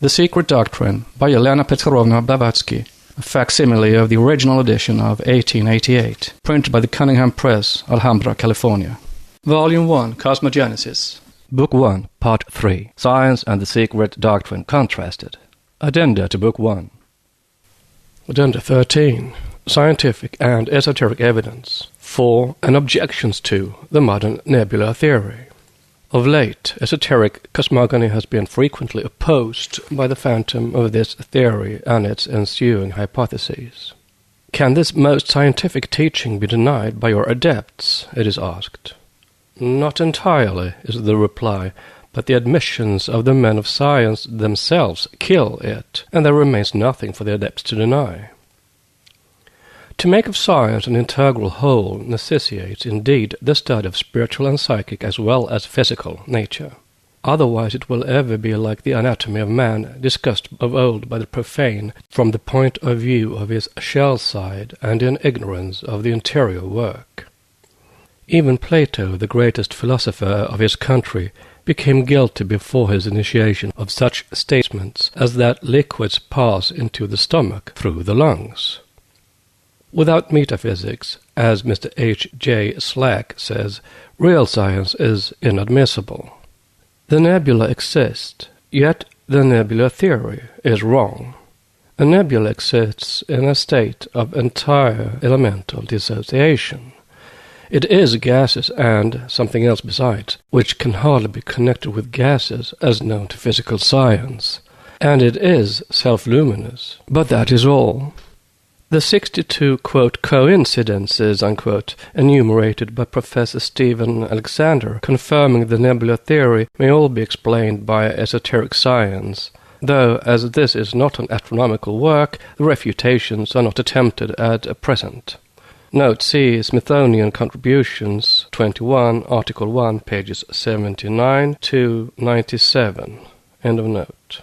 The Secret Doctrine by Elena Petrovna Blavatsky, a facsimile of the original edition of 1888, printed by the Cunningham Press, Alhambra, California. Volume 1, Cosmogenesis. Book 1, Part 3, Science and the Secret Doctrine Contrasted. Addenda to Book 1. Addenda 13, Scientific and Esoteric Evidence for and Objections to the Modern Nebular Theory. Of late, esoteric cosmogony has been frequently opposed by the phantom of this theory and its ensuing hypotheses. Can this most scientific teaching be denied by your adepts, it is asked. Not entirely, is the reply, but the admissions of the men of science themselves kill it, and there remains nothing for the adepts to deny. To make of science an integral whole necessitates, indeed, the study of spiritual and psychic as well as physical nature. Otherwise it will ever be like the anatomy of man, discussed of old by the profane from the point of view of his shell side and in ignorance of the interior work. Even Plato, the greatest philosopher of his country, became guilty before his initiation of such statements as that liquids pass into the stomach through the lungs. Without metaphysics, as Mr. H. J. Slack says, real science is inadmissible. The nebula exist, yet the nebular theory is wrong. A nebula exists in a state of entire elemental dissociation. It is gases and something else besides, which can hardly be connected with gases as known to physical science. And it is self-luminous, but that is all. The 62, quote, coincidences, unquote, enumerated by Professor Stephen Alexander confirming the nebular theory may all be explained by esoteric science, though, as this is not an astronomical work, the refutations are not attempted at present. Note C. Smithsonian Contributions 21, Article 1, pages 79 to 97. End of note.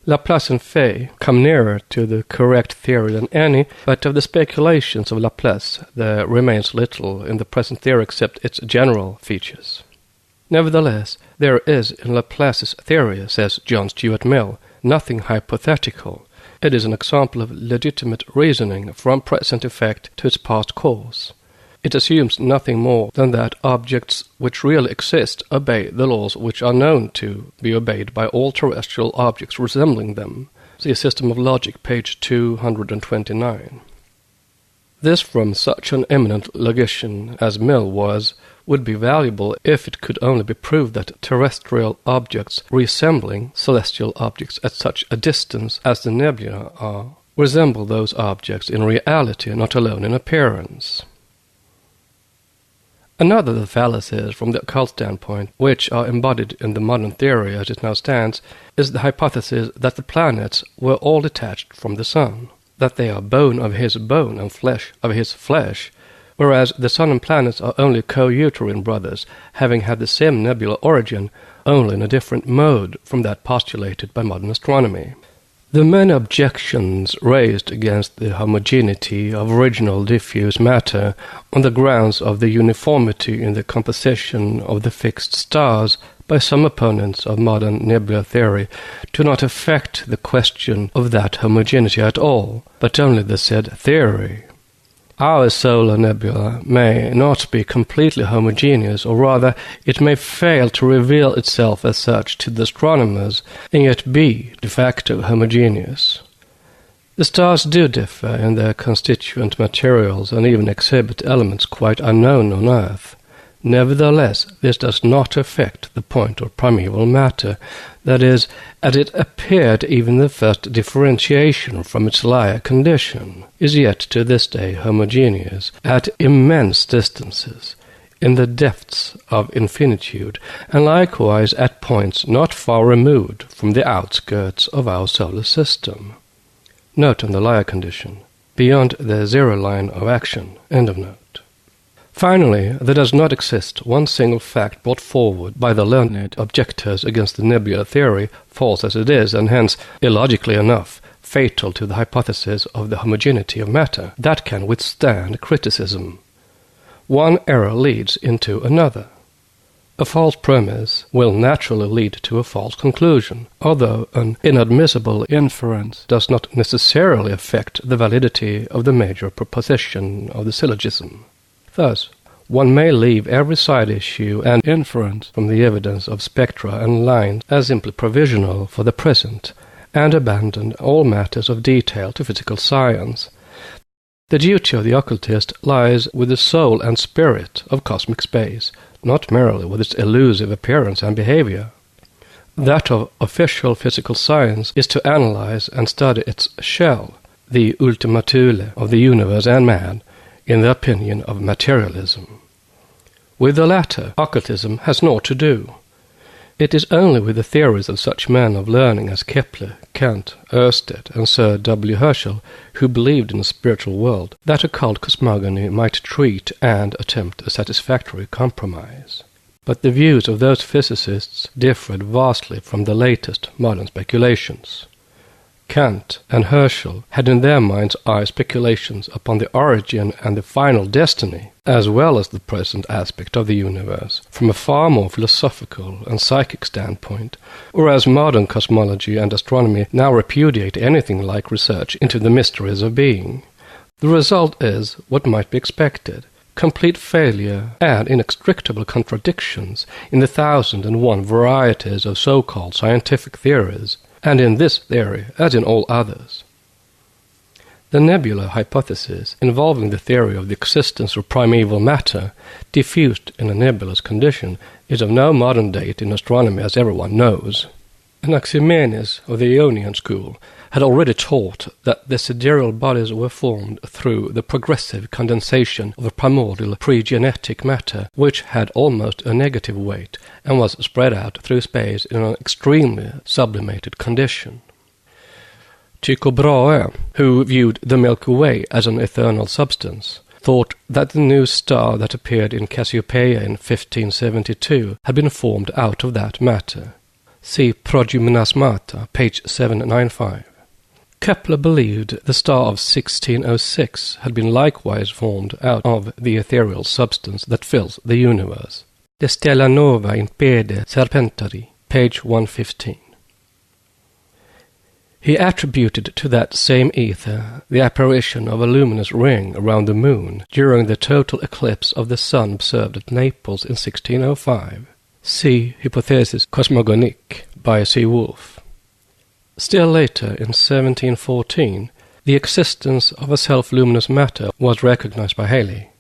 Laplace and Fay come nearer to the correct theory than any, but of the speculations of Laplace there remains little in the present theory except its general features. Nevertheless, there is in Laplace's theory, says John Stuart Mill, nothing hypothetical. It is an example of legitimate reasoning from present effect to its past cause. It assumes nothing more than that objects which really exist obey the laws which are known to be obeyed by all terrestrial objects resembling them. See a System of Logic, page 229. This from such an eminent logician as Mill was, would be valuable if it could only be proved that terrestrial objects resembling celestial objects at such a distance as the nebula are, resemble those objects in reality, not alone in appearance. Another of the fallacies from the occult standpoint, which are embodied in the modern theory as it now stands, is the hypothesis that the planets were all detached from the Sun, that they are bone of his bone and flesh of his flesh, whereas the Sun and planets are only co-uterine brothers, having had the same nebular origin, only in a different mode from that postulated by modern astronomy. The many objections raised against the homogeneity of original diffuse matter on the grounds of the uniformity in the composition of the fixed stars by some opponents of modern nebular theory do not affect the question of that homogeneity at all, but only the said theory. Our solar nebula may not be completely homogeneous, or rather, it may fail to reveal itself as such to the astronomers, and yet be de facto homogeneous. The stars do differ in their constituent materials and even exhibit elements quite unknown on Earth. Nevertheless, this does not affect the point of primeval matter, that is, as it appeared even the first differentiation from its Laya condition, is yet to this day homogeneous at immense distances, in the depths of infinitude, and likewise at points not far removed from the outskirts of our solar system. Note on the Laya condition, beyond the zero line of action, end of note. Finally, there does not exist one single fact brought forward by the learned objectors against the nebular theory, false as it is, and hence, illogically enough, fatal to the hypothesis of the homogeneity of matter, that can withstand criticism. One error leads into another. A false premise will naturally lead to a false conclusion, although an inadmissible inference does not necessarily affect the validity of the major proposition of the syllogism. Thus, one may leave every side issue and inference from the evidence of spectra and lines as simply provisional for the present, and abandon all matters of detail to physical science. The duty of the occultist lies with the soul and spirit of cosmic space, not merely with its elusive appearance and behavior. That of official physical science is to analyze and study its shell, the ultima thule of the universe and man, in the opinion of materialism. With the latter, occultism has naught to do. It is only with the theories of such men of learning as Kepler, Kant, Ørsted, and Sir W. Herschel, who believed in a spiritual world, that occult cosmogony might treat and attempt a satisfactory compromise. But the views of those physicists differed vastly from the latest modern speculations. Kant and Herschel had in their mind's eye speculations upon the origin and the final destiny, as well as the present aspect of the universe, from a far more philosophical and psychic standpoint, whereas modern cosmology and astronomy now repudiate anything like research into the mysteries of being. The result is what might be expected: complete failure and inextricable contradictions in the 1,001 varieties of so-called scientific theories, and in this theory as in all others. The nebula hypothesis, involving the theory of the existence of primeval matter, diffused in a nebulous condition, is of no modern date in astronomy, as everyone knows. Anaximenes of the Ionian school had already taught that the sidereal bodies were formed through the progressive condensation of a primordial pre-genetic matter, which had almost a negative weight and was spread out through space in an extremely sublimated condition. Tycho Brahe, who viewed the Milky Way as an eternal substance, thought that the new star that appeared in Cassiopeia in 1572 had been formed out of that matter. See Progymnasmata, page 795. Kepler believed the star of 1606 had been likewise formed out of the ethereal substance that fills the universe. De Stella Nova in Pede Serpentari, page 115. He attributed to that same ether the apparition of a luminous ring around the moon during the total eclipse of the sun observed at Naples in 1605. See Hypothesis Cosmogonique by C. Wolf. Still later, in 1714, the existence of a self-luminous matter was recognized by Halley.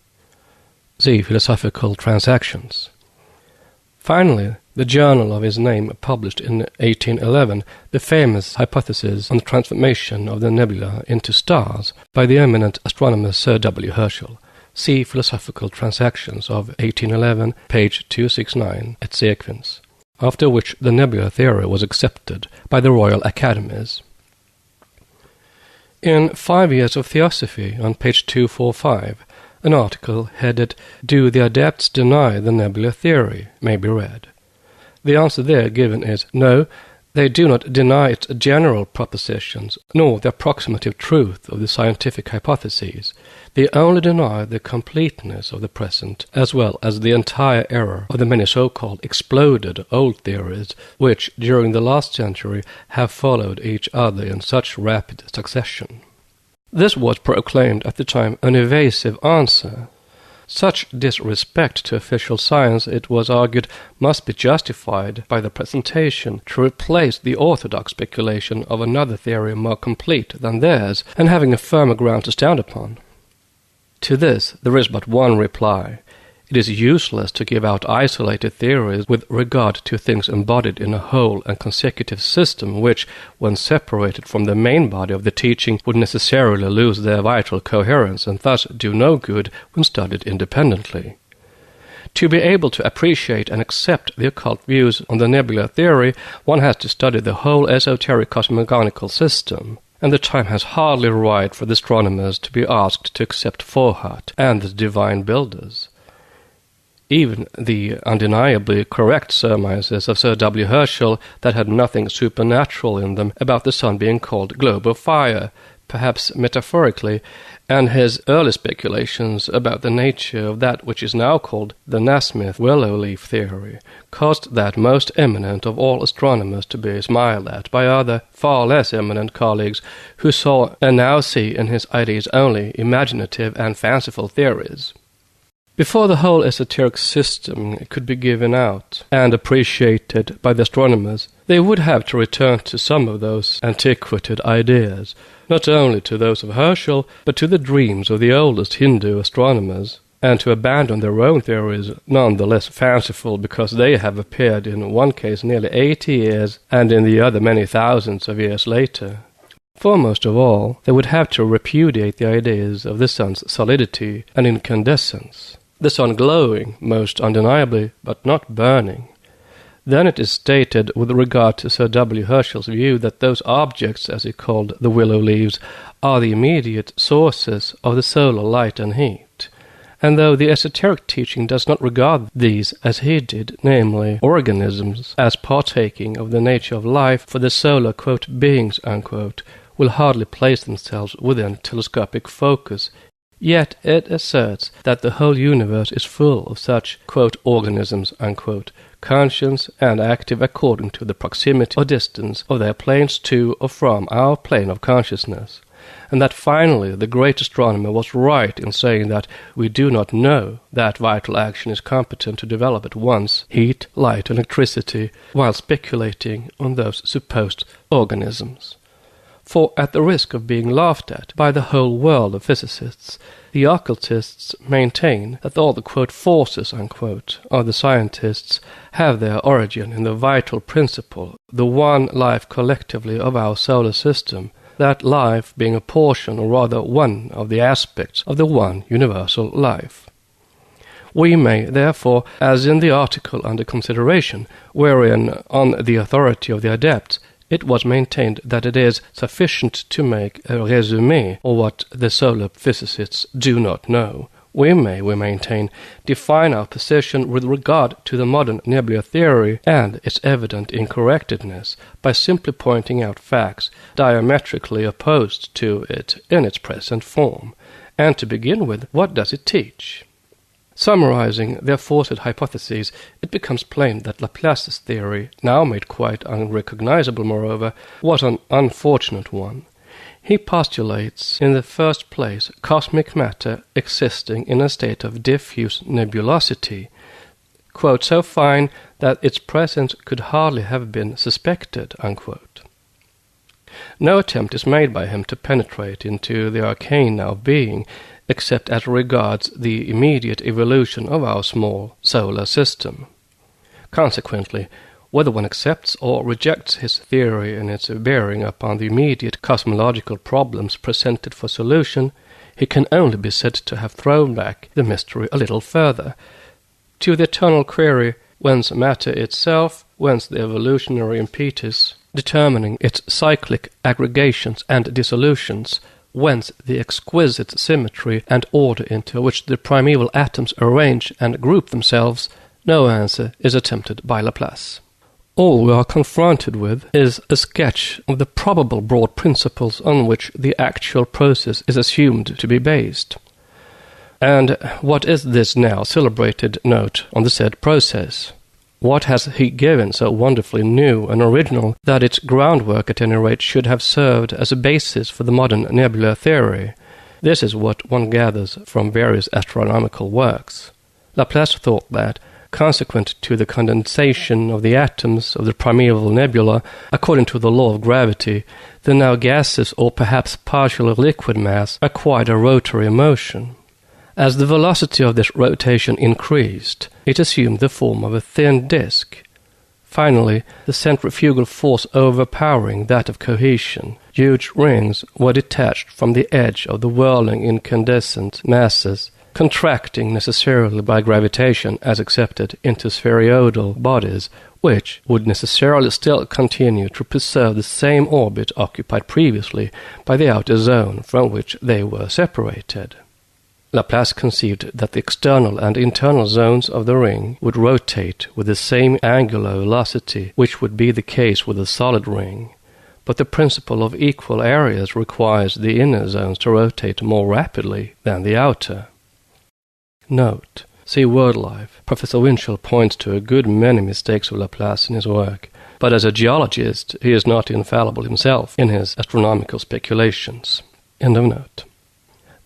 See Philosophical Transactions. Finally, the journal of his name published in 1811 the famous hypothesis on the transformation of the nebula into stars by the eminent astronomer Sir W. Herschel. See Philosophical Transactions of 1811, page 269, et sequens, after which the nebula theory was accepted by the Royal Academies. In 5 Years of Theosophy, on page 245, an article headed "Do the Adepts Deny the Nebula Theory?" may be read. The answer there given is no, they do not deny its general propositions, nor the approximative truth of the scientific hypotheses. They only deny the completeness of the present, as well as the entire error of the many so-called exploded old theories, which, during the last century, have followed each other in such rapid succession. This was proclaimed at the time an evasive answer. Such disrespect to official science, it was argued, must be justified by the presentation to replace the orthodox speculation of another theory more complete than theirs, and having a firmer ground to stand upon. To this there is but one reply. It is useless to give out isolated theories with regard to things embodied in a whole and consecutive system which, when separated from the main body of the teaching, would necessarily lose their vital coherence and thus do no good when studied independently. To be able to appreciate and accept the occult views on the nebula theory, one has to study the whole esoteric cosmogonical system, and the time has hardly arrived for the astronomers to be asked to accept Forhat and the divine builders. Even the undeniably correct surmises of Sir W. Herschel that had nothing supernatural in them about the sun being called globe of fire, perhaps metaphorically, and his early speculations about the nature of that which is now called the Nasmyth willow leaf theory caused that most eminent of all astronomers to be smiled at by other, far less eminent colleagues who saw and now see in his ideas only imaginative and fanciful theories. Before the whole esoteric system could be given out and appreciated by the astronomers, they would have to return to some of those antiquated ideas, not only to those of Herschel, but to the dreams of the oldest Hindu astronomers, and to abandon their own theories, none the less fanciful because they have appeared in one case nearly 80 years, and in the other many thousands of years later. Foremost of all, they would have to repudiate the ideas of the sun's solidity and incandescence, the sun glowing, most undeniably, but not burning. Then it is stated with regard to Sir W. Herschel's view that those objects, as he called the willow leaves, are the immediate sources of the solar light and heat. And though the esoteric teaching does not regard these as he did, namely, organisms, as partaking of the nature of life, for the solar, quote, beings, unquote, will hardly place themselves within telescopic focus, yet it asserts that the whole universe is full of such, quote, organisms, unquote, conscious and active according to the proximity or distance of their planes to or from our plane of consciousness, and that finally the great astronomer was right in saying that we do not know that vital action is competent to develop at once heat, light, and electricity, while speculating on those supposed organisms. For at the risk of being laughed at by the whole world of physicists, the occultists maintain that all the, quote, forces, unquote, of the scientists have their origin in the vital principle, the one life collectively of our solar system, that life being a portion, or rather one, of the aspects of the one universal life. We may, therefore, as in the article under consideration, wherein, on the authority of the adepts, it was maintained that it is sufficient to make a résumé of what the solar physicists do not know, we maintain, define our position with regard to the modern nebular theory and its evident incorrectness by simply pointing out facts diametrically opposed to it in its present form. And to begin with, what does it teach? Summarizing their forced hypotheses, it becomes plain that Laplace's theory, now made quite unrecognizable moreover, was an unfortunate one. He postulates, in the first place, cosmic matter existing in a state of diffuse nebulosity, quote, so fine that its presence could hardly have been suspected, unquote. No attempt is made by him to penetrate into the arcana of being, except as regards the immediate evolution of our small solar system. Consequently, whether one accepts or rejects his theory and its bearing upon the immediate cosmological problems presented for solution, he can only be said to have thrown back the mystery a little further, to the eternal query whence matter itself, whence the evolutionary impetus, determining its cyclic aggregations and dissolutions, whence the exquisite symmetry and order into which the primeval atoms arrange and group themselves, no answer is attempted by Laplace. All we are confronted with is a sketch of the probable broad principles on which the actual process is assumed to be based. And what is this now celebrated note on the said process? What has he given so wonderfully new and original that its groundwork at any rate should have served as a basis for the modern nebular theory? This is what one gathers from various astronomical works. Laplace thought that, consequent to the condensation of the atoms of the primeval nebula, according to the law of gravity, the now gaseous or perhaps partially liquid mass acquired a rotary motion. As the velocity of this rotation increased, it assumed the form of a thin disk. Finally, the centrifugal force overpowering that of cohesion, huge rings were detached from the edge of the whirling incandescent masses, contracting necessarily by gravitation as accepted into spheroidal bodies, which would necessarily still continue to preserve the same orbit occupied previously by the outer zone from which they were separated. Laplace conceived that the external and internal zones of the ring would rotate with the same angular velocity which would be the case with a solid ring. but the principle of equal areas requires the inner zones to rotate more rapidly than the outer. Note: see WordLife. Professor Winchell points to a good many mistakes of Laplace in his work, but as a geologist he is not infallible himself in his astronomical speculations. End of note.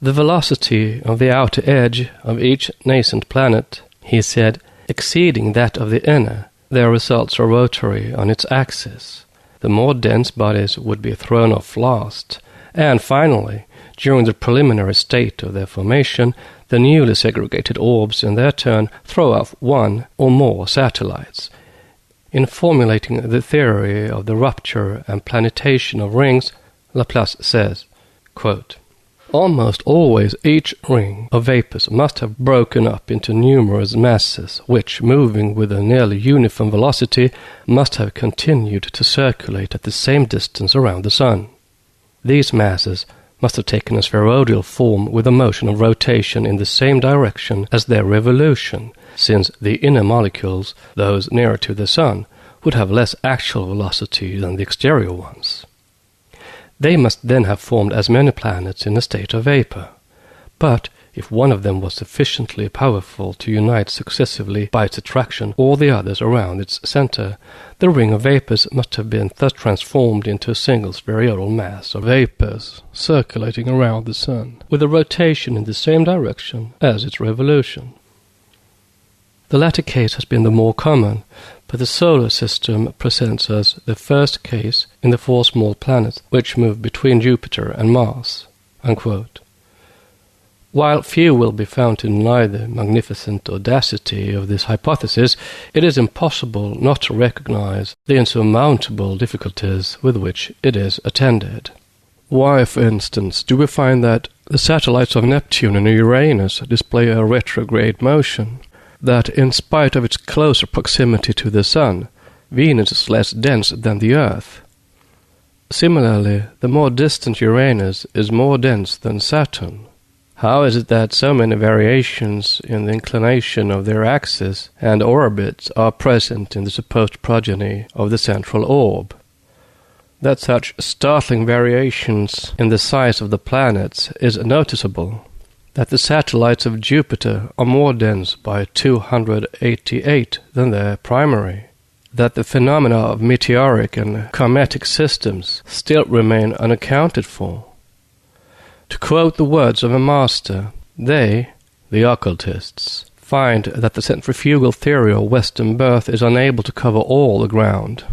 The velocity of the outer edge of each nascent planet, he said, exceeding that of the inner, their results are rotary on its axis. The more dense bodies would be thrown off last, and finally, during the preliminary state of their formation, the newly segregated orbs in their turn throw off one or more satellites. In formulating the theory of the rupture and planetation of rings, Laplace says, quote, "Almost always each ring of vapors must have broken up into numerous masses, which, moving with a nearly uniform velocity, must have continued to circulate at the same distance around the Sun. These masses must have taken a spheroidal form with a motion of rotation in the same direction as their revolution, since the inner molecules, those nearer to the Sun, would have less actual velocity than the exterior ones. They must then have formed as many planets in a state of vapor. But if one of them was sufficiently powerful to unite successively by its attraction all the others around its center, the ring of vapors must have been thus transformed into a single spheroidal mass of vapors circulating around the Sun, with a rotation in the same direction as its revolution. The latter case has been the more common, but the solar system presents us the first case in the 4 small planets which move between Jupiter and Mars." Unquote. While few will be found to deny the magnificent audacity of this hypothesis, it is impossible not to recognize the insurmountable difficulties with which it is attended. Why, for instance, do we find that the satellites of Neptune and Uranus display a retrograde motion? That in spite of its closer proximity to the Sun, Venus is less dense than the Earth? Similarly, the more distant Uranus is more dense than Saturn. How is it that so many variations in the inclination of their axis and orbits are present in the supposed progeny of the central orb? That such startling variations in the size of the planets is noticeable, that the satellites of Jupiter are more dense by 288 than their primary, that the phenomena of meteoric and cometic systems still remain unaccounted for. To quote the words of a master, they, the occultists, find that the centrifugal theory of Western birth is unable to cover all the ground.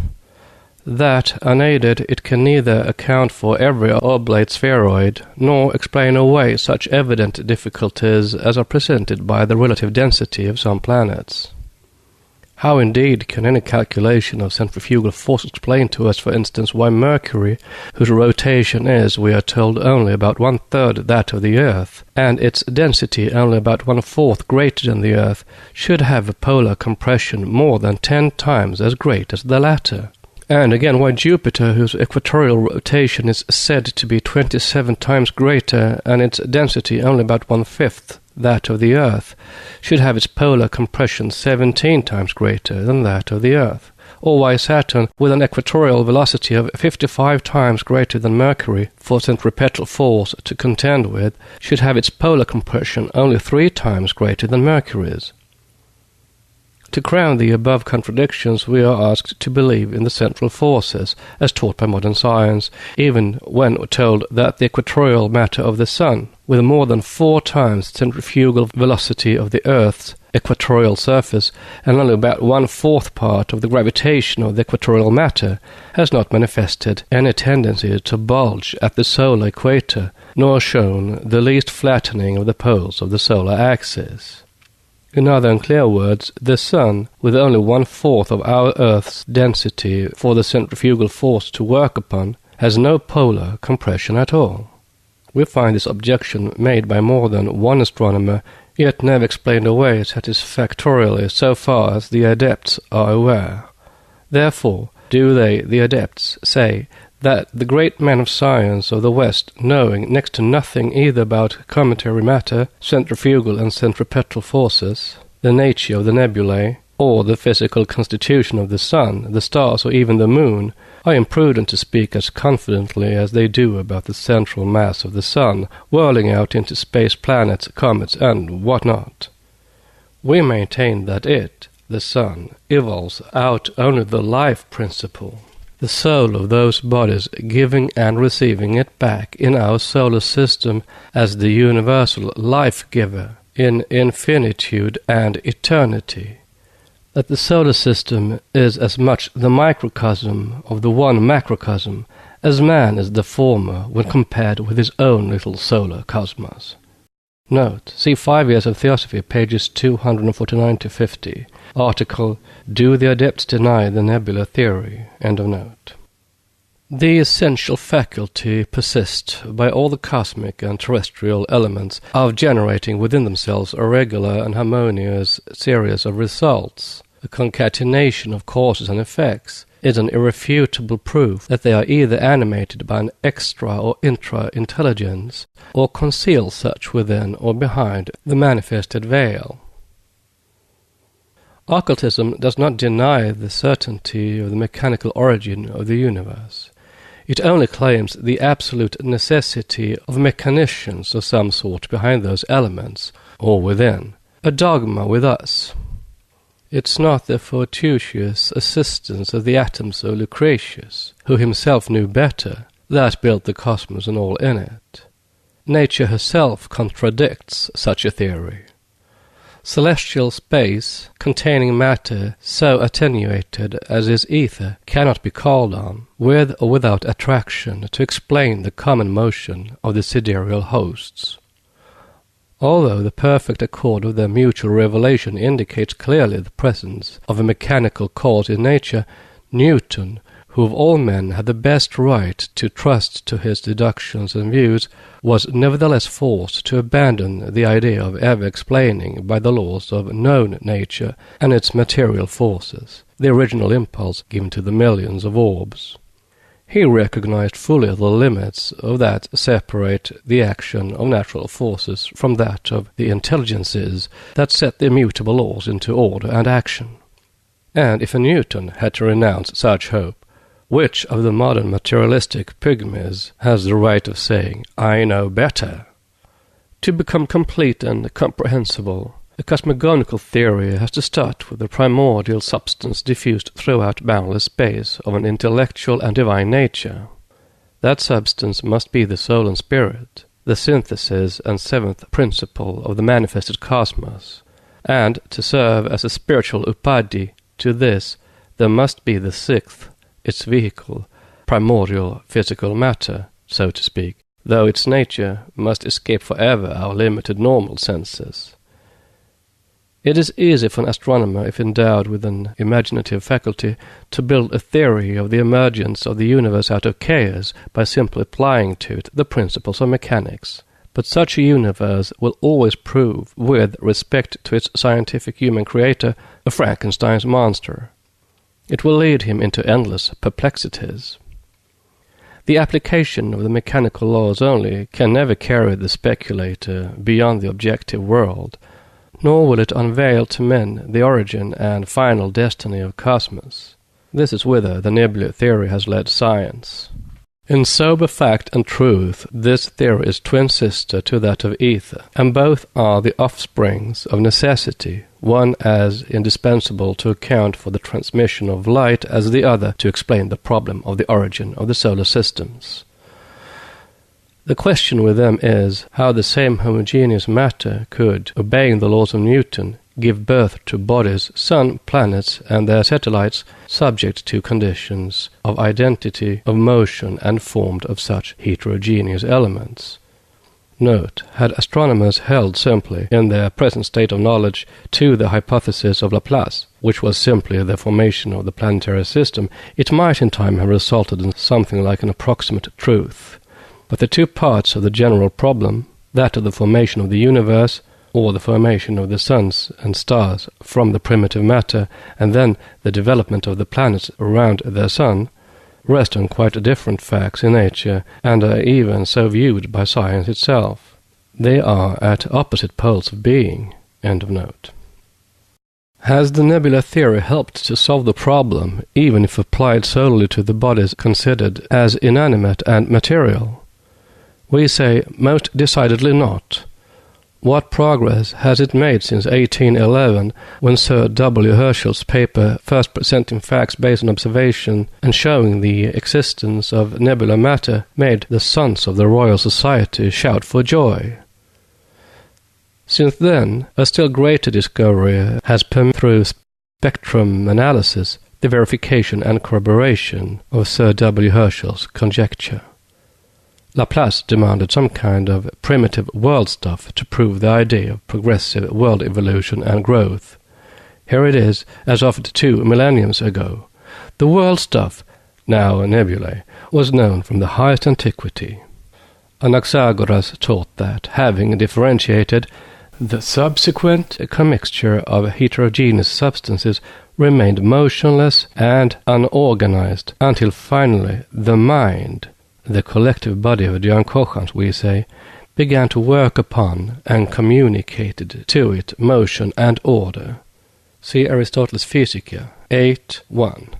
That, unaided, it can neither account for every oblate spheroid, nor explain away such evident difficulties as are presented by the relative density of some planets. How indeed can any calculation of centrifugal force explain to us, for instance, why Mercury, whose rotation is, we are told, only about 1/3 that of the Earth, and its density only about 1/4 greater than the Earth, should have a polar compression more than 10 times as great as the latter? And again, why Jupiter, whose equatorial rotation is said to be 27 times greater and its density only about 1/5 that of the Earth, should have its polar compression 17 times greater than that of the Earth? Or why Saturn, with an equatorial velocity of 55 times greater than Mercury for centripetal force to contend with, should have its polar compression only 3 times greater than Mercury's? To crown the above contradictions, we are asked to believe in the central forces, as taught by modern science, even when told that the equatorial matter of the Sun, with more than 4 times the centrifugal velocity of the Earth's equatorial surface, and only about 1/4 part of the gravitation of the equatorial matter, has not manifested any tendency to bulge at the solar equator, nor shown the least flattening of the poles of the solar axis. In other and clear words, the Sun, with only 1/4 of our Earth's density for the centrifugal force to work upon, has no polar compression at all. We find this objection made by more than one astronomer, yet never explained away satisfactorily so far as the adepts are aware. Therefore, do they, the adepts, say that the great men of science of the West, knowing next to nothing either about cometary matter, centrifugal and centripetal forces, the nature of the nebulae, or the physical constitution of the sun, the stars, or even the moon, are imprudent to speak as confidently as they do about the central mass of the sun, whirling out into space planets, comets, and what-not. We maintain that it, the sun, evolves out only the life principle, the soul of those bodies giving and receiving it back in our solar system as the universal life-giver in infinitude and eternity. That the solar system is as much the microcosm of the one macrocosm as man is the former when compared with his own little solar cosmos. Note, see 5 Years of Theosophy, pages 249-50, article, Do the Adepts Deny the Nebular Theory? End of note. The essential faculty persists by all the cosmic and terrestrial elements of generating within themselves a regular and harmonious series of results. The concatenation of causes and effects is an irrefutable proof that they are either animated by an extra or intra-intelligence, or conceal such within or behind the manifested veil. Occultism does not deny the certainty of the mechanical origin of the universe. It only claims the absolute necessity of mechanicians of some sort behind those elements, or within. A dogma with us. It's not the fortuitous assistance of the atoms of Lucretius, who himself knew better, that built the cosmos and all in it. Nature herself contradicts such a theory. Celestial space, containing matter so attenuated as is ether, cannot be called on, with or without attraction, to explain the common motion of the sidereal hosts. Although the perfect accord of their mutual revelation indicates clearly the presence of a mechanical cause in nature, Newton, who of all men had the best right to trust to his deductions and views, was nevertheless forced to abandon the idea of ever explaining by the laws of known nature and its material forces the original impulse given to the millions of orbs. He recognized fully the limits of that separate the action of natural forces from that of the intelligences that set the immutable laws into order and action. And if a Newton had to renounce such hope, which of the modern materialistic pygmies has the right of saying, "I know better"? To become complete and comprehensible, a cosmogonical theory has to start with the primordial substance diffused throughout boundless space of an intellectual and divine nature. That substance must be the soul and spirit, the synthesis and seventh principle of the manifested cosmos, and to serve as a spiritual upadhi to this, there must be the sixth, its vehicle, primordial physical matter, so to speak, though its nature must escape forever our limited normal senses. It is easy for an astronomer, if endowed with an imaginative faculty, to build a theory of the emergence of the universe out of chaos by simply applying to it the principles of mechanics. But such a universe will always prove, with respect to its scientific human creator, a Frankenstein's monster. It will lead him into endless perplexities. The application of the mechanical laws only can never carry the speculator beyond the objective world, nor will it unveil to men the origin and final destiny of cosmos. This is whither the nebular theory has led science. In sober fact and truth, this theory is twin sister to that of ether, and both are the offsprings of necessity, one as indispensable to account for the transmission of light as the other to explain the problem of the origin of the solar systems. The question with them is how the same homogeneous matter could, obeying the laws of Newton, give birth to bodies, sun, planets, and their satellites, subject to conditions of identity, of motion, and formed of such heterogeneous elements. Note, had astronomers held simply, in their present state of knowledge, to the hypothesis of Laplace, which was simply the formation of the planetary system, it might in time have resulted in something like an approximate truth. But the two parts of the general problem, that of the formation of the universe, or the formation of the suns and stars from the primitive matter, and then the development of the planets around their sun, rest on quite different facts in nature, and are even so viewed by science itself. They are at opposite poles of being. End of note. Has the nebula theory helped to solve the problem, even if applied solely to the bodies considered as inanimate and material? We say most decidedly not. What progress has it made since 1811, when Sir W. Herschel's paper first presenting facts based on observation and showing the existence of nebular matter made the sons of the Royal Society shout for joy? Since then, a still greater discovery has permitted through spectrum analysis the verification and corroboration of Sir W. Herschel's conjecture. Laplace demanded some kind of primitive world stuff to prove the idea of progressive world evolution and growth. Here it is, as of 2 millenniums ago. The world stuff, now nebulae, was known from the highest antiquity. Anaxagoras taught that, having differentiated, the subsequent commixture of heterogeneous substances remained motionless and unorganized until finally the mind, the collective body of the unconscious, we say, began to work upon and communicated to it motion and order. See Aristotle's Physica 8.1.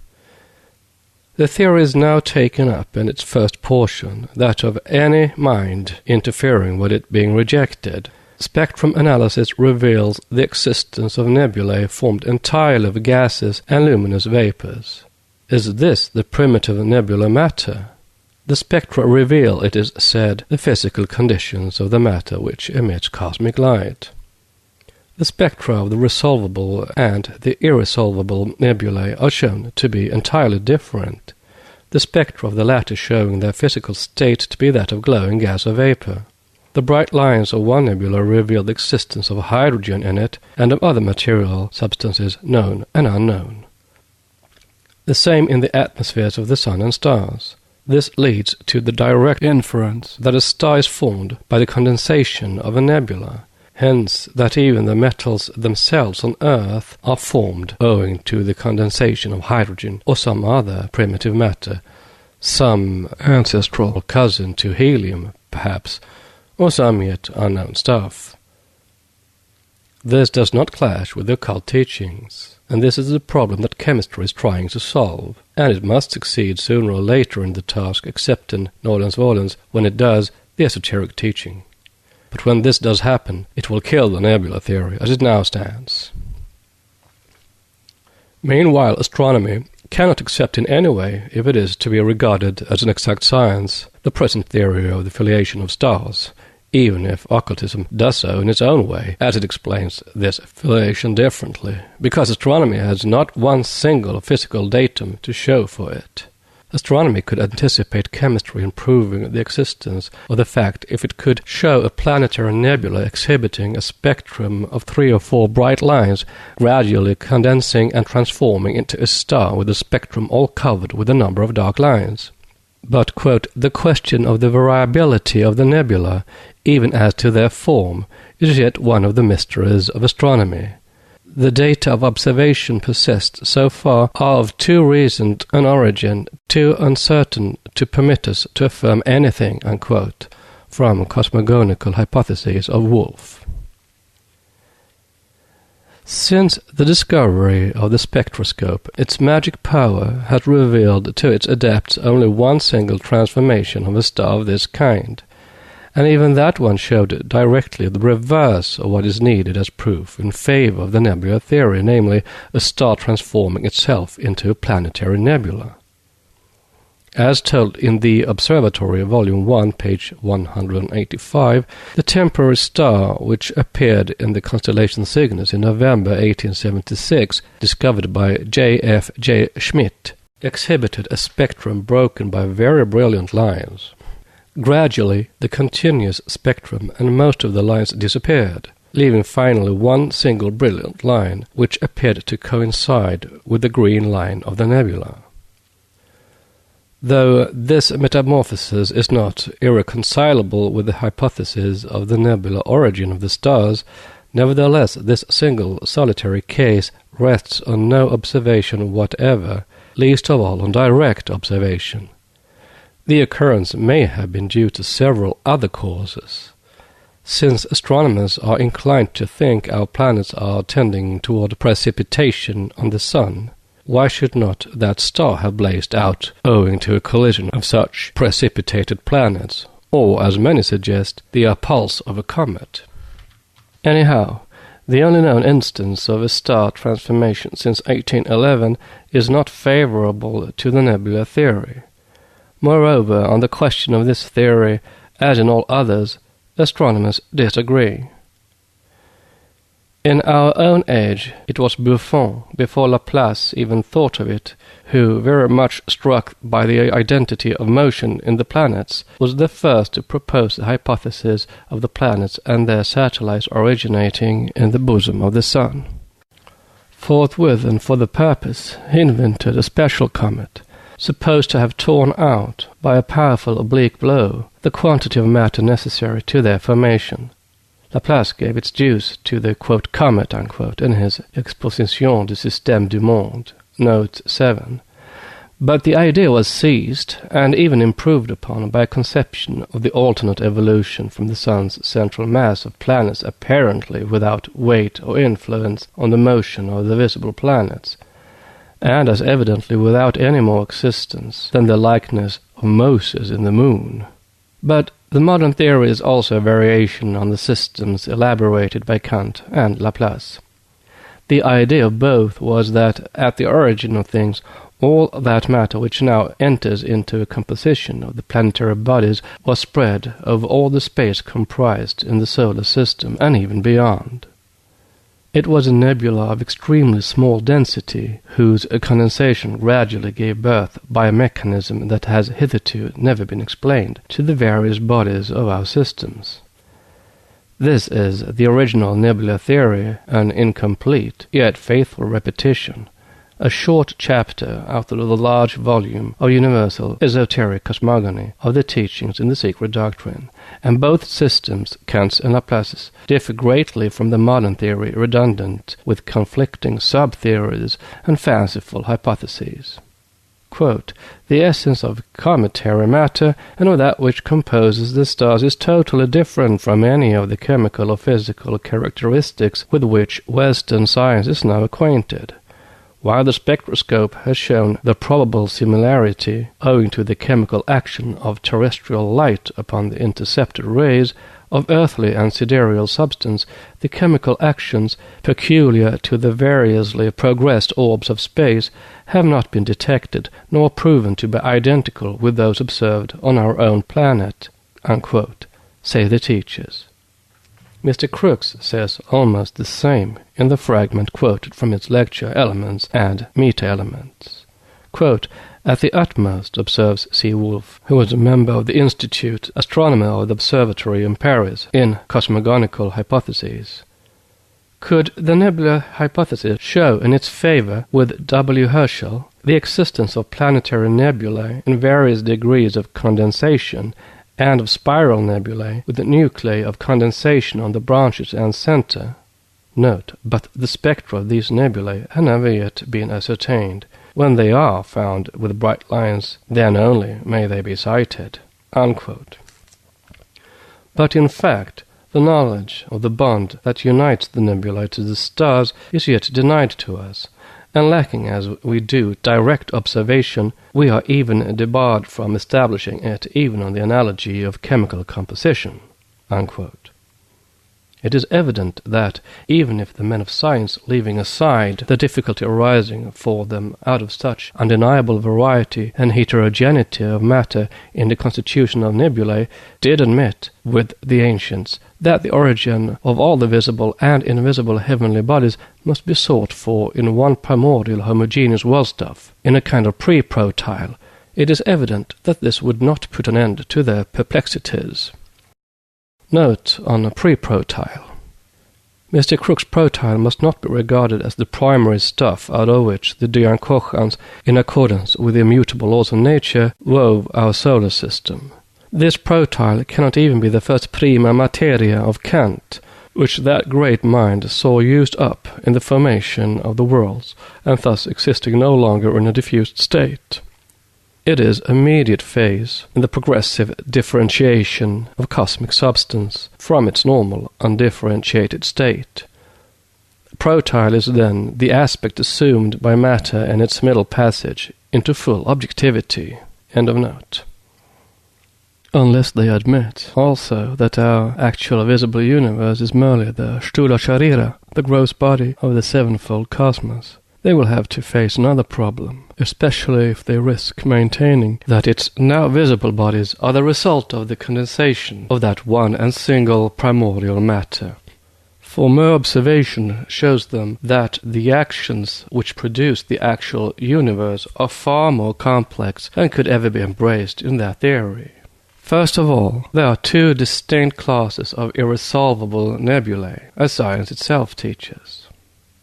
The theory is now taken up in its first portion, that of any mind interfering with it being rejected. Spectrum analysis reveals the existence of nebulae formed entirely of gases and luminous vapors. Is this the primitive nebular matter? The spectra reveal, it is said, the physical conditions of the matter which emits cosmic light. The spectra of the resolvable and the irresolvable nebulae are shown to be entirely different, the spectra of the latter showing their physical state to be that of glowing gas or vapor. The bright lines of one nebula reveal the existence of hydrogen in it and of other material substances known and unknown. The same in the atmospheres of the sun and stars. This leads to the direct inference that a star is formed by the condensation of a nebula, hence that even the metals themselves on Earth are formed owing to the condensation of hydrogen or some other primitive matter, some ancestral cousin to helium, perhaps, or some yet unknown stuff. This does not clash with the occult teachings, and this is the problem that chemistry is trying to solve, and it must succeed sooner or later in the task, except in nolens volens, when it does, the esoteric teaching. But when this does happen, it will kill the nebula theory as it now stands. Meanwhile, astronomy cannot accept in any way, if it is to be regarded as an exact science, the present theory of the filiation of stars, even if occultism does so in its own way, as it explains this filiation differently, because astronomy has not one single physical datum to show for it. Astronomy could anticipate chemistry in proving the existence of the fact if it could show a planetary nebula exhibiting a spectrum of 3 or 4 bright lines gradually condensing and transforming into a star with a spectrum all covered with a number of dark lines. But, quote, the question of the variability of the nebula, even as to their form, is yet one of the mysteries of astronomy. The data of observation possessed so far are of too recent an origin, too uncertain to permit us to affirm anything, unquote, from Cosmogonical Hypotheses of Wolf. Since the discovery of the spectroscope, its magic power has revealed to its adepts only one single transformation of a star of this kind, and even that one showed directly the reverse of what is needed as proof in favor of the nebula theory, namely a star transforming itself into a planetary nebula. As told in the Observatory, Volume 1, page 185, the temporary star which appeared in the constellation Cygnus in November 1876, discovered by J.F.J. Schmidt, exhibited a spectrum broken by very brilliant lines. Gradually, the continuous spectrum and most of the lines disappeared, leaving finally one single brilliant line, which appeared to coincide with the green line of the nebula. Though this metamorphosis is not irreconcilable with the hypothesis of the nebular origin of the stars, nevertheless this single solitary case rests on no observation whatever, least of all on direct observation. The occurrence may have been due to several other causes. Since astronomers are inclined to think our planets are tending toward precipitation on the Sun, why should not that star have blazed out owing to a collision of such precipitated planets, or, as many suggest, the pulse of a comet? Anyhow, the only known instance of a star transformation since 1811 is not favorable to the nebula theory. Moreover, on the question of this theory, as in all others, astronomers disagree. In our own age, it was Buffon, before Laplace even thought of it, who, very much struck by the identity of motion in the planets, was the first to propose the hypothesis of the planets and their satellites originating in the bosom of the Sun. Forthwith and for the purpose, he invented a special comet, supposed to have torn out, by a powerful oblique blow, the quantity of matter necessary to their formation. Laplace gave its dues to the quote, comet unquote, in his Exposition du Système du Monde, note 7. But the idea was seized and even improved upon by a conception of the alternate evolution from the Sun's central mass of planets apparently without weight or influence on the motion of the visible planets, and as evidently without any more existence than the likeness of Moses in the moon. But the modern theory is also a variation on the systems elaborated by Kant and Laplace. The idea of both was that at the origin of things, all that matter which now enters into a composition of the planetary bodies was spread over all the space comprised in the solar system and even beyond. It was a nebula of extremely small density, whose condensation gradually gave birth, by a mechanism that has hitherto never been explained, to the various bodies of our systems. This is the original nebula theory, an incomplete, yet faithful repetition, a short chapter out of the large volume of universal esoteric cosmogony of the teachings in the secret doctrine, and both systems, Kant's and Laplace's, differ greatly from the modern theory, redundant with conflicting sub-theories and fanciful hypotheses. Quote, the essence of cometary matter and of that which composes the stars is totally different from any of the chemical or physical characteristics with which Western science is now acquainted. While the spectroscope has shown the probable similarity, owing to the chemical action of terrestrial light upon the intercepted rays, of earthly and sidereal substance, the chemical actions, peculiar to the variously progressed orbs of space, have not been detected, nor proven to be identical with those observed on our own planet, unquote, say the teachers. Mr. Crookes says almost the same in the fragment quoted from its lecture Elements and Meta-Elements. Quote, at the utmost, observes C. Wolf, who was a member of the Institute, astronomer of the Observatory in Paris, in Cosmogonical Hypotheses. Could the nebula hypothesis show in its favor with W. Herschel the existence of planetary nebulae in various degrees of condensation, and of spiral nebulae with the nuclei of condensation on the branches and center? Note, but the spectra of these nebulae have never yet been ascertained. When they are found with bright lines, then only may they be sighted, unquote. But in fact, the knowledge of the bond that unites the nebulae to the stars is yet denied to us, and lacking as we do direct observation, we are even debarred from establishing it even on the analogy of chemical composition, unquote. It is evident that, even if the men of science, leaving aside the difficulty arising for them out of such undeniable variety and heterogeneity of matter in the constitution of nebulae, did admit, with the ancients, that the origin of all the visible and invisible heavenly bodies must be sought for in one primordial homogeneous world-stuff, in a kind of pre-protyle, it is evident that this would not put an end to their perplexities. Note on a pre-protyle. Mr. Crookes' protyle must not be regarded as the primary stuff out of which the Diancochans, in accordance with the immutable laws of nature, wove our solar system. This protyle cannot even be the first prima materia of Kant, which that great mind saw used up in the formation of the worlds, and thus existing no longer in a diffused state. It is a mediate phase in the progressive differentiation of cosmic substance from its normal, undifferentiated state. Protile is then the aspect assumed by matter in its middle passage into full objectivity. End of note. Unless they admit also that our actual visible universe is merely the Sthula Sharira, the gross body of the sevenfold cosmos, they will have to face another problem, especially if they risk maintaining that its now visible bodies are the result of the condensation of that one and single primordial matter. For mere observation shows them that the actions which produce the actual universe are far more complex than could ever be embraced in their theory. First of all, there are two distinct classes of irresolvable nebulae, as science itself teaches.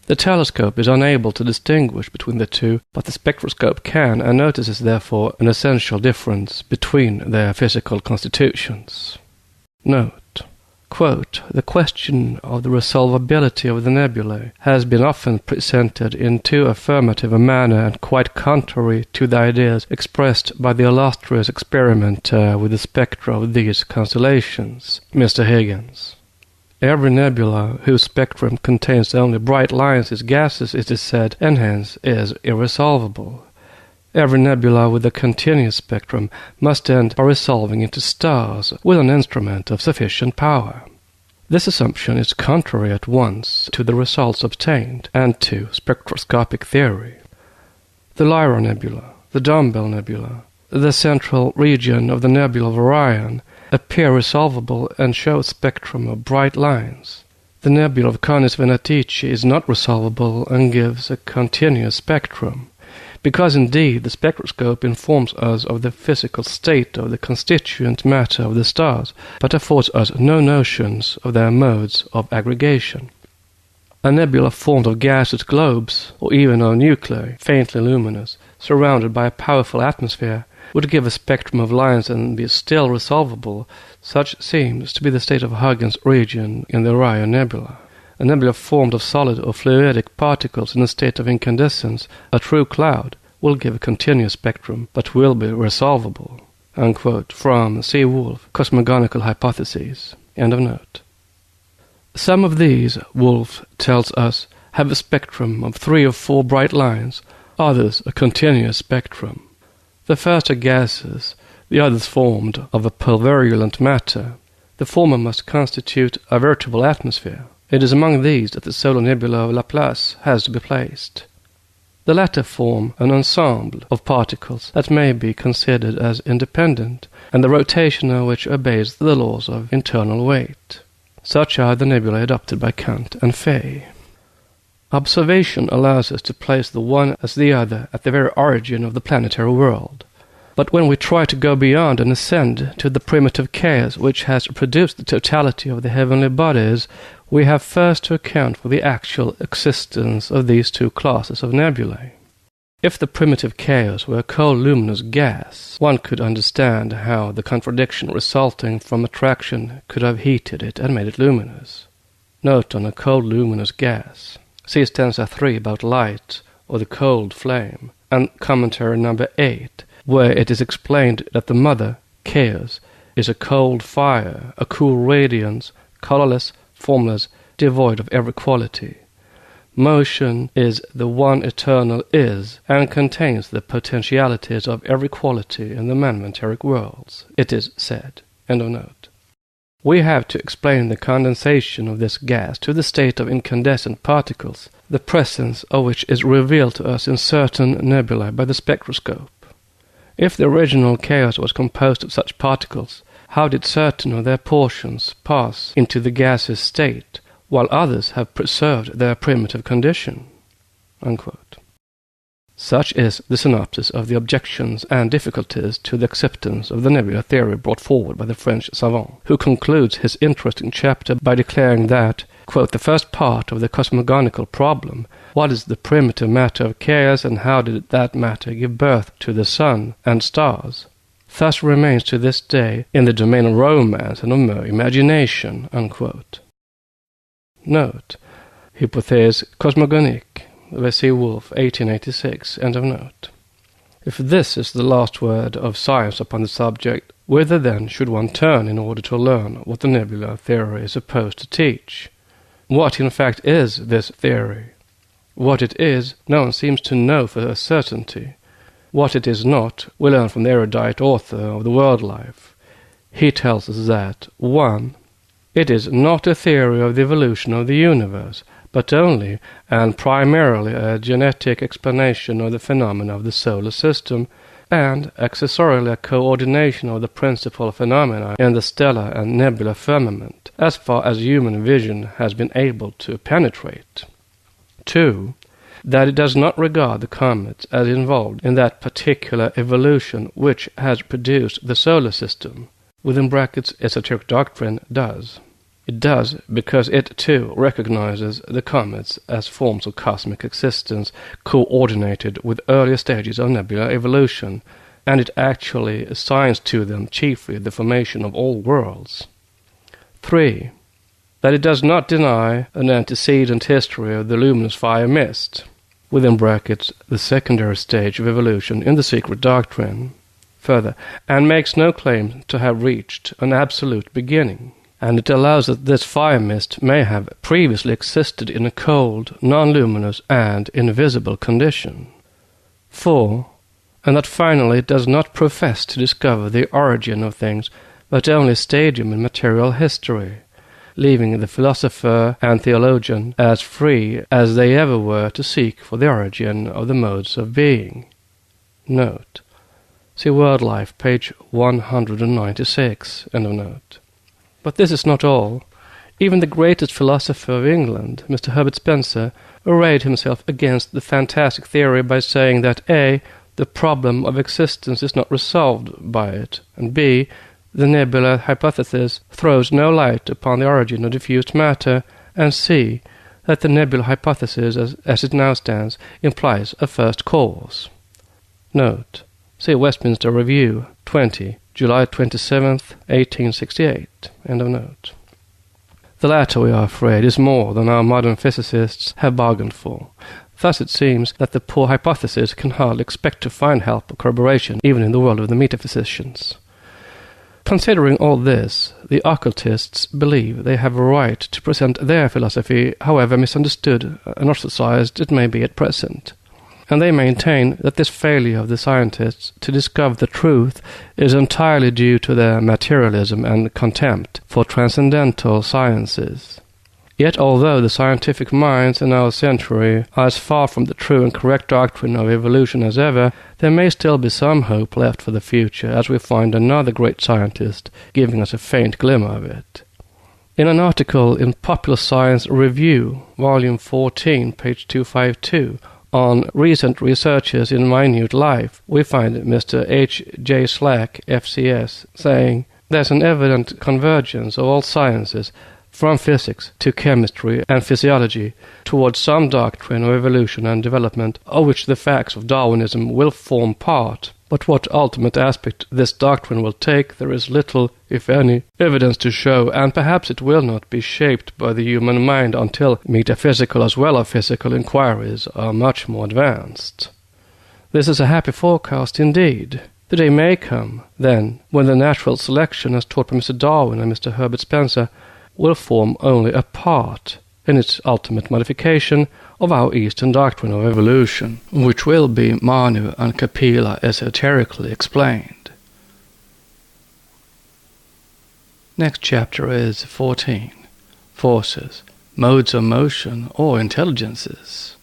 The telescope is unable to distinguish between the two, but the spectroscope can, and notices therefore an essential difference between their physical constitutions. Note, quote, "The question of the resolvability of the nebulae has been often presented in too affirmative a manner and quite contrary to the ideas expressed by the illustrious experimenter with the spectra of these constellations, Mr. Higgins. Every nebula whose spectrum contains only bright lines is gaseous, it is said, and hence is irresolvable. Every nebula with a continuous spectrum must end by resolving into stars with an instrument of sufficient power. This assumption is contrary at once to the results obtained and to spectroscopic theory. The Lyra Nebula, the Dumbbell Nebula, the central region of the Nebula of Orion appear resolvable and show a spectrum of bright lines. The nebula of Canis Venatici is not resolvable and gives a continuous spectrum, because indeed the spectroscope informs us of the physical state of the constituent matter of the stars, but affords us no notions of their modes of aggregation. A nebula formed of gaseous globes, or even of nuclei, faintly luminous, surrounded by a powerful atmosphere, would give a spectrum of lines and be still resolvable. Such seems to be the state of Huygens' region in the Orion Nebula. A nebula formed of solid or fluidic particles in a state of incandescence, a true cloud, will give a continuous spectrum, but will be resolvable. Unquote, from C. Wolf, Cosmogonical Hypotheses. End of note. Some of these, Wolf tells us, have a spectrum of 3 or 4 bright lines, others a continuous spectrum. The first are gases, the others formed of a pulverulent matter. The former must constitute a veritable atmosphere. It is among these that the solar nebula of Laplace has to be placed. The latter form an ensemble of particles that may be considered as independent, and the rotation of which obeys the laws of internal weight. Such are the nebulae adopted by Kant and Fay. Observation allows us to place the one as the other at the very origin of the planetary world. But when we try to go beyond and ascend to the primitive chaos which has produced the totality of the heavenly bodies, we have first to account for the actual existence of these two classes of nebulae. If the primitive chaos were a cold luminous gas, one could understand how the contradiction resulting from attraction could have heated it and made it luminous. Note on a cold luminous gas. See stanza 3 about light, or the cold flame, and commentary number 8, where it is explained that the mother, chaos, is a cold fire, a cool radiance, colorless, formless, devoid of every quality. Motion is the one eternal is, and contains the potentialities of every quality in the manmenteric worlds, it is said. End of note. We have to explain the condensation of this gas to the state of incandescent particles, the presence of which is revealed to us in certain nebulae by the spectroscope. If the original chaos was composed of such particles, how did certain of their portions pass into the gaseous state, while others have preserved their primitive condition? Unquote. Such is the synopsis of the objections and difficulties to the acceptance of the nebula theory brought forward by the French savant, who concludes his interesting chapter by declaring that, quote, the first part of the cosmogonical problem, what is the primitive matter of chaos and how did that matter give birth to the sun and stars, thus remains to this day in the domain of romance and of mere imagination. Unquote. Note, Hypothèse cosmogonique, C. Wolf, 1886, end of note. If this is the last word of science upon the subject, whither then should one turn in order to learn what the nebular theory is supposed to teach? What in fact is this theory? What it is, no one seems to know for a certainty. What it is not, we learn from the erudite author of The World Life. He tells us that 1. It is not a theory of the evolution of the universe, but only and primarily a genetic explanation of the phenomena of the solar system, and accessorily a coordination of the principal phenomena in the stellar and nebular firmament, as far as human vision has been able to penetrate. 2. That it does not regard the comets as involved in that particular evolution which has produced the solar system. Within brackets, esoteric doctrine does. It does because it too recognizes the comets as forms of cosmic existence coordinated with earlier stages of nebular evolution, and it actually assigns to them chiefly the formation of all worlds. 3. That it does not deny an antecedent history of the luminous fire mist, within brackets, the secondary stage of evolution in the secret doctrine, further, and makes no claim to have reached an absolute beginning. And it allows that this fire mist may have previously existed in a cold, non-luminous, and invisible condition. 4. And that finally it does not profess to discover the origin of things, but only a stadium in material history, leaving the philosopher and theologian as free as they ever were to seek for the origin of the modes of being. Note. See World Life, page 196, end of note. But this is not all. Even the greatest philosopher of England, Mr. Herbert Spencer, arrayed himself against the fantastic theory by saying that A. the problem of existence is not resolved by it, and B. the nebular hypothesis throws no light upon the origin of diffused matter, and C. that the nebular hypothesis, as it now stands, implies a first cause. Note. See Westminster Review, 20, July 27th, 1868. End of note. The latter, we are afraid, is more than our modern physicists have bargained for. Thus it seems that the poor hypothesis can hardly expect to find help or corroboration even in the world of the metaphysicians. Considering all this, the occultists believe they have a right to present their philosophy, however misunderstood and ostracized it may be at present. And they maintain that this failure of the scientists to discover the truth is entirely due to their materialism and contempt for transcendental sciences. Yet although the scientific minds in our century are as far from the true and correct doctrine of evolution as ever, there may still be some hope left for the future, as we find another great scientist giving us a faint glimmer of it. In an article in Popular Science Review, Volume 14, page 252, on recent researches in minute life, we find Mr. H. J. Slack, FCS, saying, "There's an evident convergence of all sciences, from physics to chemistry and physiology, towards some doctrine of evolution and development, of which the facts of Darwinism will form part. But what ultimate aspect this doctrine will take, there is little, if any, evidence to show, and perhaps it will not be shaped by the human mind until metaphysical as well as physical inquiries are much more advanced." This is a happy forecast indeed. The day may come, then, when the natural selection, as taught by Mr. Darwin and Mr. Herbert Spencer, will form only a part, in its ultimate modification, of our Eastern doctrine of evolution, which will be Manu and Kapila esoterically explained. Next chapter is 14. Forces, modes of motion, or intelligences? ?